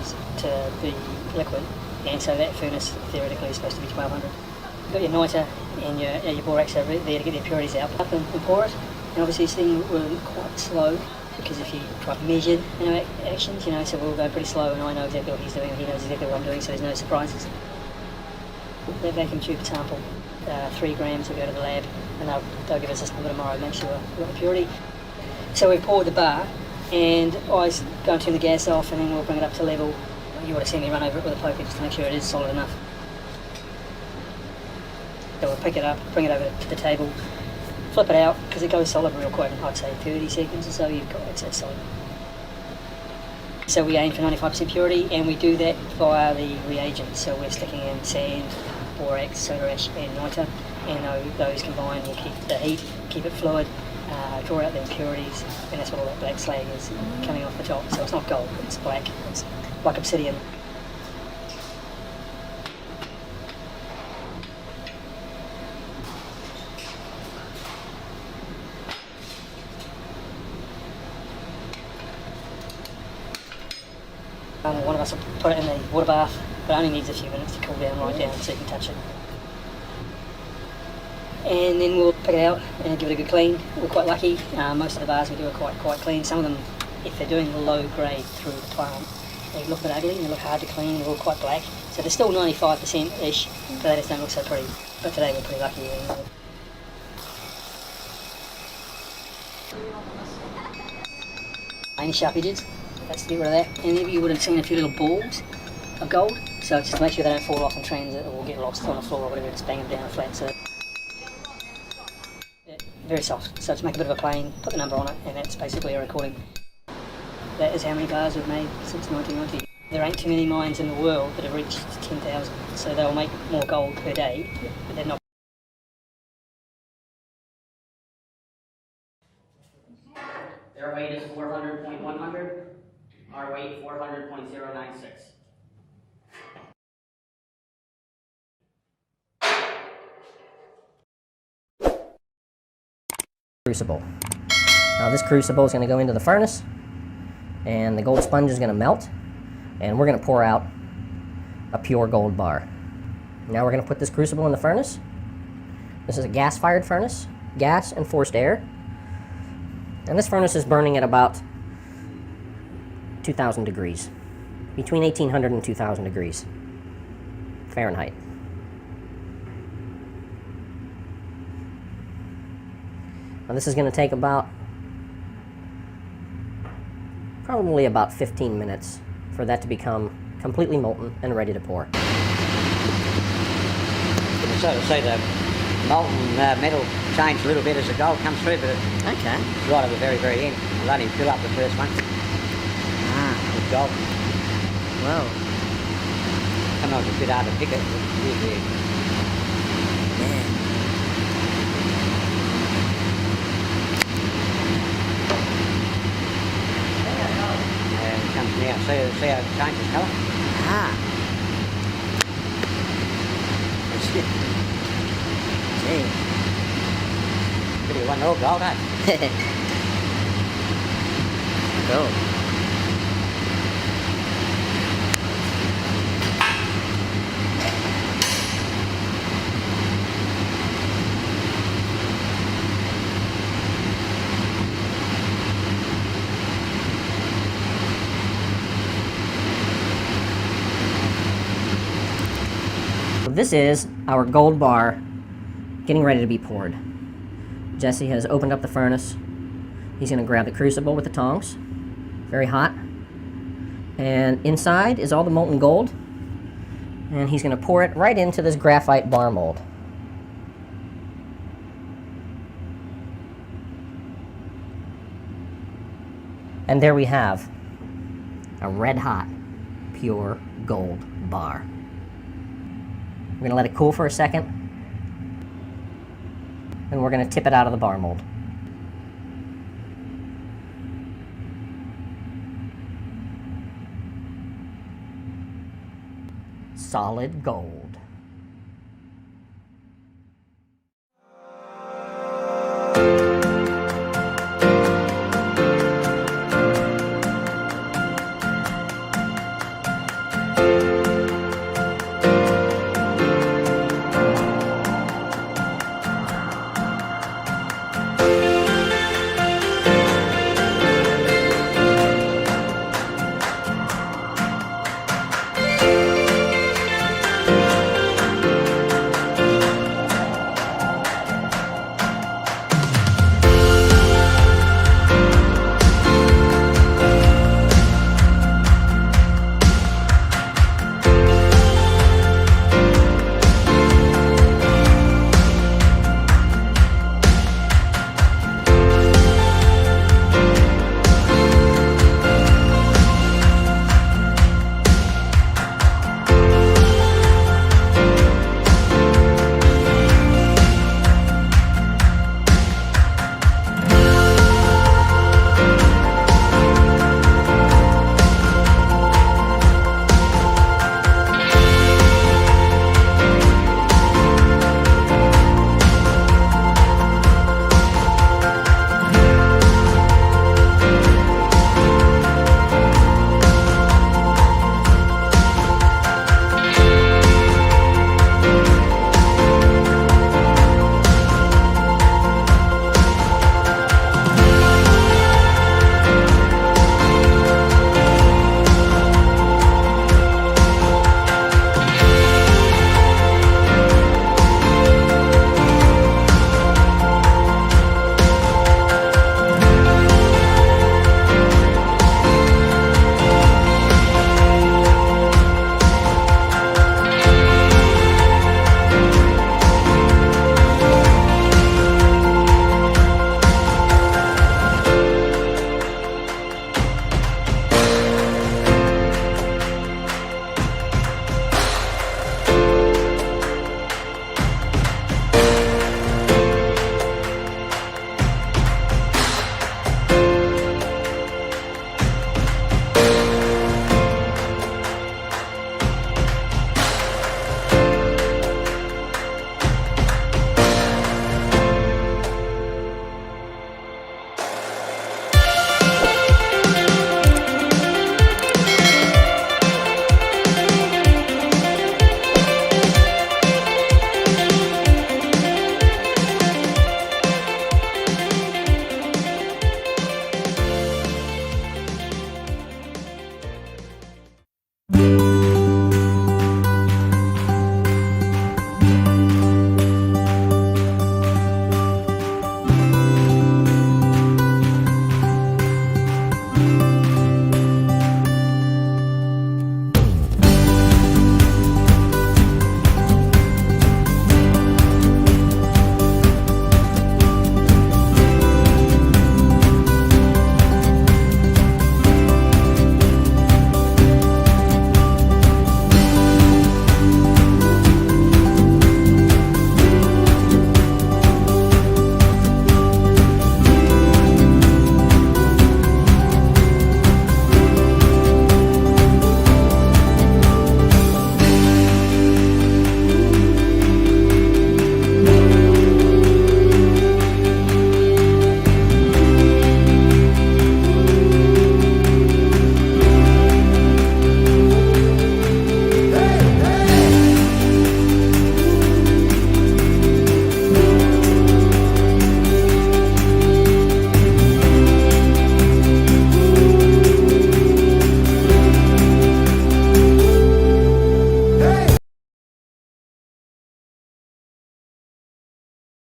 degrees to the liquid, and so that furnace theoretically is supposed to be 1200. You've got your niter and your borax over there to get the impurities out. Up and pour it, and obviously this thing will quite slow, because if you try to measure actions, so we'll go pretty slow, and I know exactly what he's doing, and he knows exactly what I'm doing, so there's no surprises. That vacuum tube sample, 3 grams will go to the lab, and they'll give us a number tomorrow, make sure we've got the purity. So we've poured the bar, and I go and turn the gas off, and then we'll bring it up to level. You would have seen me run over it with a poker just to make sure it is solid enough. So we'll pick it up, bring it over to the table, flip it out, because it goes solid real quick. I'd say 30 seconds or so, it's solid. So we aim for 95% purity, and we do that via the reagents. So we're sticking in sand, borax, soda ash and niter, and those combined will keep the heat, keep it fluid, draw out the impurities, and that's what all that black slag is coming off the top. So it's not gold, it's black, it's like obsidian. One of us will put it in the water bath, but it only needs a few minutes to cool down right down so you can touch it. And then we'll pick it out and give it a good clean. We're quite lucky, most of the bars we do are quite clean. Some of them, if they're doing low grade through the plant, they look a bit ugly and they look hard to clean, they're all quite black. So they're still 95%-ish, but they just don't look so pretty. But today we're pretty lucky. Any sharp edges, let's get rid of that. And maybe you would have seen a few little balls of gold, so just to make sure they don't fall off in transit or get lost on the floor or whatever, just bang them down flat. So yeah, very soft. So to make a bit of a plane, put the number on it, and that's basically a recording. That is how many bars we've made since 1990. There ain't too many mines in the world that have reached 10,000, so they'll make more gold per day, but they're not. Their weight is 400.100, our weight 400.096. Crucible. Now this crucible is going to go into the furnace, and the gold sponge is going to melt, and we're going to pour out a pure gold bar. Now we're going to put this crucible in the furnace. This is a gas-fired furnace, gas and forced air. And this furnace is burning at about 2,000 degrees, between 1,800 and 2,000 degrees Fahrenheit. Now this is going to take probably about 15 minutes for that to become completely molten and ready to pour. You can sort of see the molten metal change a little bit as the gold comes through, but it's right at the very, very end. We'll only fill up the first one with gold. Wow. Sometimes it's a bit hard to pick it. And it comes now. See how it changes colour? Gee. Pretty one all gold, eh? Gold. This is our gold bar getting ready to be poured. Jesse has opened up the furnace. He's going to grab the crucible with the tongs, very hot, and inside is all the molten gold, and he's going to pour it right into this graphite bar mold. And there we have a red hot, pure gold bar. We're going to let it cool for a second, and we're going to tip it out of the bar mold. Solid gold.